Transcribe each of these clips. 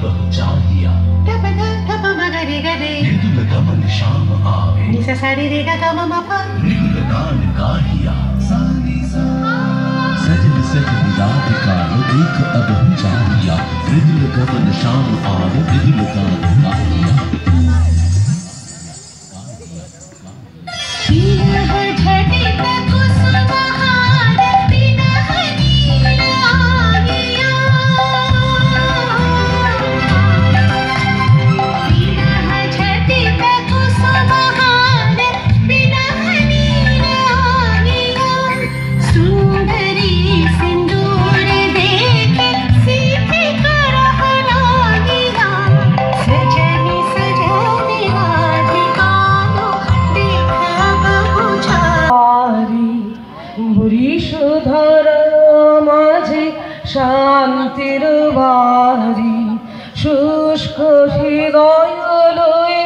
बहु चाहिया मृदुल गमन शाम आवे मृदुल गान गाहिया सजन सजन रात काल देख अब चाहिया मृदुल गमन शाम आवे मृदुल गान गाहिया শান্তির বাড়ি শুষ্ক হৃদয় লয়ে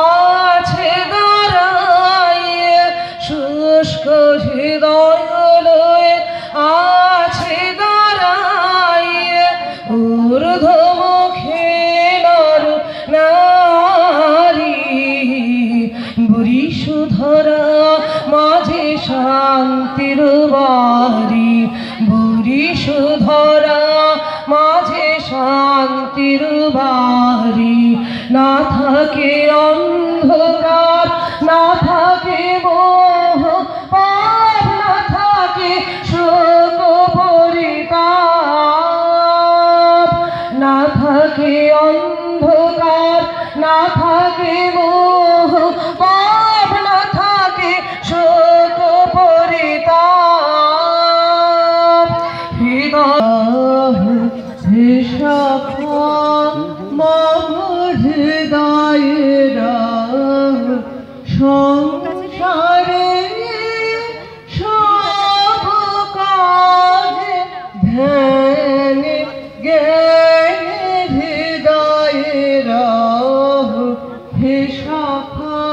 আছে দাঁড়াইয়ে শুষ্ক হৃদয় লয়ে আছে দাঁড়াইয়ে ঊর্ধ্বমুখে নর নারী বরিশধরা মাঝে শান্তির বাড়ি বরিশধরা মাঝে শান্তির বাড়ি না থাকে অন্ধকার না থাকে মোহ পাপ না থাকে শোক পরিতাপ না থাকে অন্ধকার না থাকে মোহ পাপ না থাকে শোক পরিতাপ সংসারে সব কাজে ধ্যান জ্ঞান হৃদয়ের হে শাখা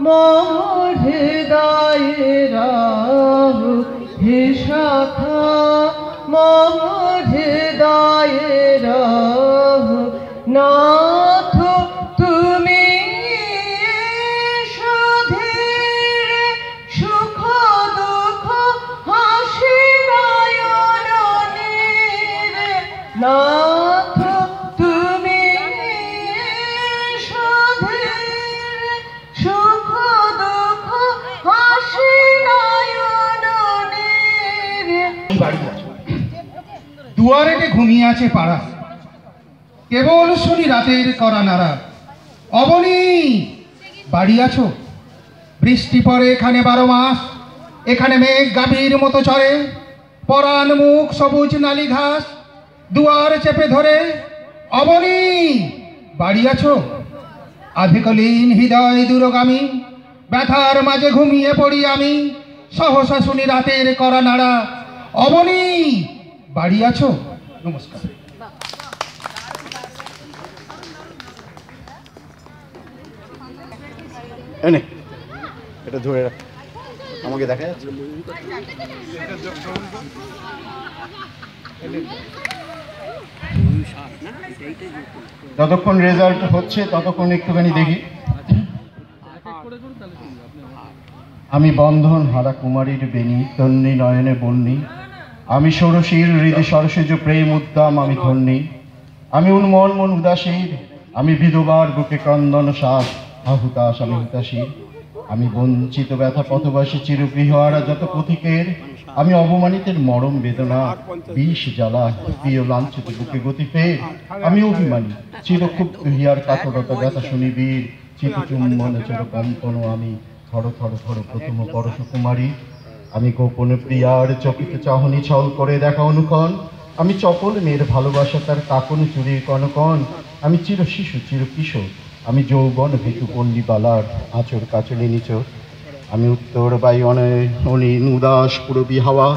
মোর হৃদয়ের হে শাখা মোর হৃদয়ের নাথ তুমি সুধীর সুখ দুঃখ হাসি নয়নের নাথ তুমি সুধীর সুখ দুঃখ হাসি নয়নের দুয়ারেতে ঘুমিয়ে আছে পাড়া কেবল শুনি রাতের করা নাড়া অবনী বাড়ি আছো বৃষ্টি পড়ে এখানে 12 মাস এখানে মেঘ গাভীর মতো চড়ে পরাণ মুখ সবুজ নালি ঘাস দুয়ার চেপে ধরে অবনী বাড়ি আছো আধিকলীন হৃদয় দূরগামী ব্যথার মাঝে ঘুমিয়ে পড়ি আমি সহসা শুনি রাতের করা নাড়া অবনী বাড়ি আছো নমস্কার এনে এটা ধরে রাখ আমাকে দেখা যাচ্ছে যতক্ষণ রেজাল্ট হচ্ছে ততক্ষণ একটুখানি দেখি আমি বন্ধন হারা কুমারীর বেণী তন্নি নয়নে বন্যী আমি ষোড়শীর হৃদয় সরসেজ প্রেম উদ্দাম আমি ধন্যী আমি উন্মল মন উদাসীর আমি বিধবার বুকে ক্রন্দন শ্বাস আহুতাস আমি হুতাশীর আমি বঞ্চিত ব্যথা পথবাসী চিরগৃহারা যত পথিকের আমি অবমানিতের মরম বেদনা বিষ জ্বালা প্রিয় লাঞ্ছিত বুকে গতি ফের আমি অভিমানী চিরক্ষুব্ধ হিয়ার কাতরতা ব্যথা শুনিবীর চিতচুম্বন চর কম্পন আমি থর থর থর প্রথম পরশ কুমারী আমি গোপনে প্রিয়ার চকিত চাহনি ছল করে দেখা অনুক্ষণ আমি চপল মেয়ের ভালোবাসা তার কাকন চুরির কনকন আমি চির শিশু চির কিশোর আমি যৌবন ভিতু পল্লীবালার আঁচর কাচলে নিচর আমি উত্তর বায়ু অনিন উদাস পুরবী হাওয়া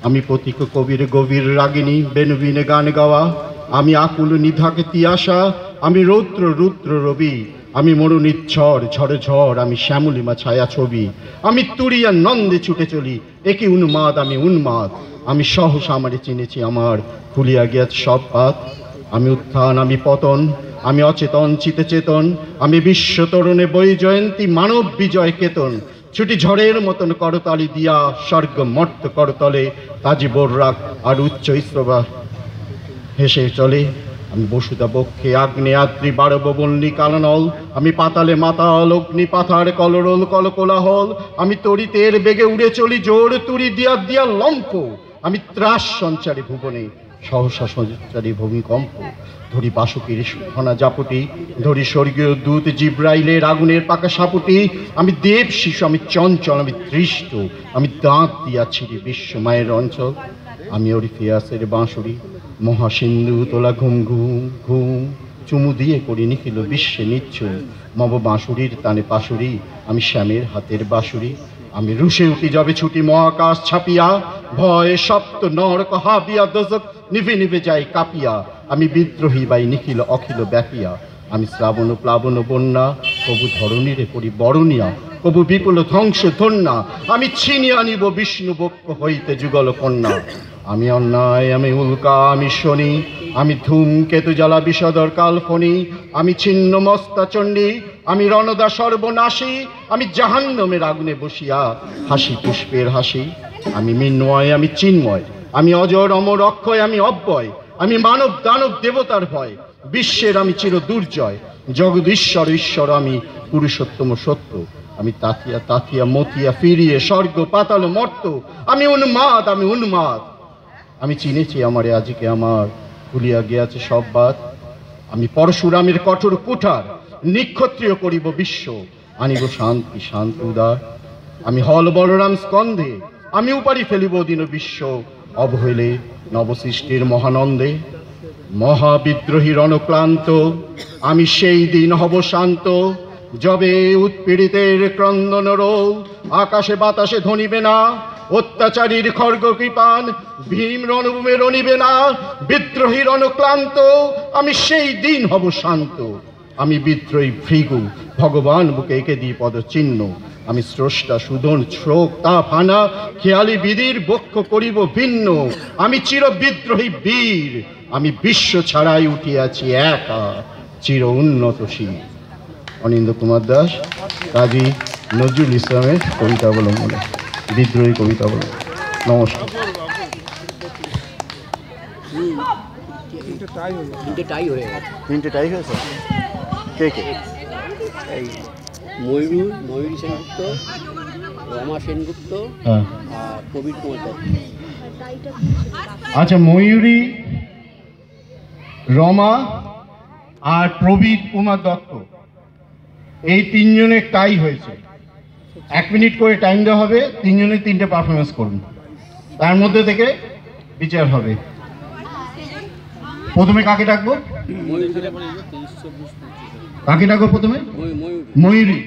আমি প্রতীক কবির গভীর রাগিনী বেনুবিনে গান গাওয়া আমি আকুল নিধাকে তিয়াসা আমি রৌদ্র রুদ্র রবি আমি মরুনিচ্ছর ঝড় ঝড় আমি শ্যামলিমা ছায়া ছবি আমি তুরিয়া নন্দে ছুটে চলি একে উন্মাদ আমি উন্মাদ আমি সহসা আমারে চিনেছি আমার খুলিয়া গিয়াছে সব পাত আমি উত্থান, আমি পতন, আমি অচেতন চিতে চেতন, আমি বিশ্ব তরুণে বৈজয়ন্তী মানব বিজয় কেতন। ছুটি ঝড়ের মতন করতালি দিয়া স্বর্গ মর্ত করতলে, তাজি বোর্রাক আর উচ্চ ইস্রবা হেসে চলে। আমি বসুদা বক্ষে আগ্নেয়াদ্রি বারব বল্লী কাননল, আমি পাতালে মাতাল অগ্নি পাথার কলরোল কলকোলাহল, আমি তড়িতের বেগে উড়ে চলি জোর তুরি দিয়া দিয়া লম্ফ, আমি ত্রাস সঞ্চারী ভুবনে সহসা সঞ্চারী ভূমিকম্প। ধরি বাসুকির ঘনা জাপুটি, ধরি স্বর্গীয় দূত জিব্রাইলের আগুনের পাকা সাপুটি, আমি দেব শিশু, আমি চঞ্চল, আমি দৃষ্ট, আমি দাঁত দিয়া ছিড়ি বিশ্বমায়ের অঞ্চল। আমি অরিফিয়াসের বাঁশুরি, মহাসিন্ধু তোলা ঘুম ঘুম ঘুম, চুমু দিয়ে করি নিখিল বিশ্বে নিচ্ছুম। মব বাঁশুরির তানে পাশুরি, আমি শ্যামের হাতের বাঁশুরি। আমি রুশে উঠি যবে ছুটি মহাকাশ ছাপিয়া, ভয়ে সপ্ত নরক হাবিয়া দোজক নিভে নিভে যাই কাঁপিয়া। আমি বিদ্রোহী বাই নিখিল অখিল ব্যাপিয়া, আমি শ্রাবণ প্লাবন বন্যা, কবু ধরণীরে পরি বরণিয়া, কবু বিপুল ধ্বংস ধন্যা, আমি ছিনিয়ে আনিব বিষ্ণু বক্ষ হইতে যুগল কন্যা। আমি অন্যায়, আমি উল্কা, আমি শনি, আমি ধূমকেতু জ্বালা বিষদর কালফনি, আমি ছিন্ন মস্তা চণ্ডী, আমি রণদা সর্বনাশী, আমি জাহান্নামের আগুনে বসিয়া হাসি পুষ্পের হাসি। আমি মৃন্ময়, আমি চিন্ময়, আমি অজর অমর অক্ষয়, আমি অব্যয়, আমি মানব দানব দেবতার ভয়, বিশ্বের আমি চির দুর্জয়, জগদীশ্বর ঈশ্বর, আমি পুরুষোত্তম সত্য। আমি তাতিয়া তাতিয়া মতিয়া ফিরিয়ে স্বর্গ পাতাল মর্ত, আমি উন্মাদ, আমি উন্মাদ। আমি চিনেছি আমারে আজিকে আমার, ভুলিয়া গিয়াছে সব বাদ। আমি পরশুরামের কঠোর কুঠার, নিক্ষত্রিয় করিব বিশ্ব, আনিব শান্তি শান্ত উদার। আমি হল বলরাম স্কন্ধে, আমি উপারি ফেলিব দিন বিশ্ব, অবহেলে নবসৃষ্টির মহানন্দে। মহাবিদ্রোহী রণক্লান্ত, আমি সেই দিন হব শান্ত, যবে উৎপীড়িতের ক্রন্দন রোল আকাশে বাতাসে ধ্বনিবে না, অত্যাচারীর খর্গ কৃপান ভীম রণভূমে রণিবে না। বিদ্রোহী রণক্লান্ত, আমি সেই দিন হব শান্ত। আমি বিদ্রোহী ভৃগু, ভগবান বুকে এঁকে দিই পদচিহ্ন। আমি স্রষ্টা সুদন শ্রোক তাপ হানা, খেয়ালি বিধির বক্ষ করিব ভিন্ন। আমি চির বিদ্রোহী বীর, আমি বিশ্ব ছাড়াই উঠিয়াছি একা, চির উন্নতশীল। অনিন্দ্য কুমার দাস, কাজী নজরুল ইসলামের কবিতা অবলম্বনে, বিদ্রোহী কবিতা অবলম্বনে। নমস্কার। তিনটে টাই হয়েছে। কে কে? এই ময়ূরী সেনগুপ্ত, রমা সেনগুপ্ত, হ্যাঁ, আর প্রবীর কুমার দত্ত। আচ্ছা, ময়ূরী, রমা আর প্রবীর কুমার দত্ত, এই তিনজনের টাই হয়েছে। 1 মিনিট করে টাইম দেওয়া হবে, তিনজনে 3টে পারফরমেন্স করুন, তার মধ্যে থেকে বিচার হবে। প্রথমে কাকে ডাকবো? কাকে ডাকবো প্রথমে? ময়ূরী।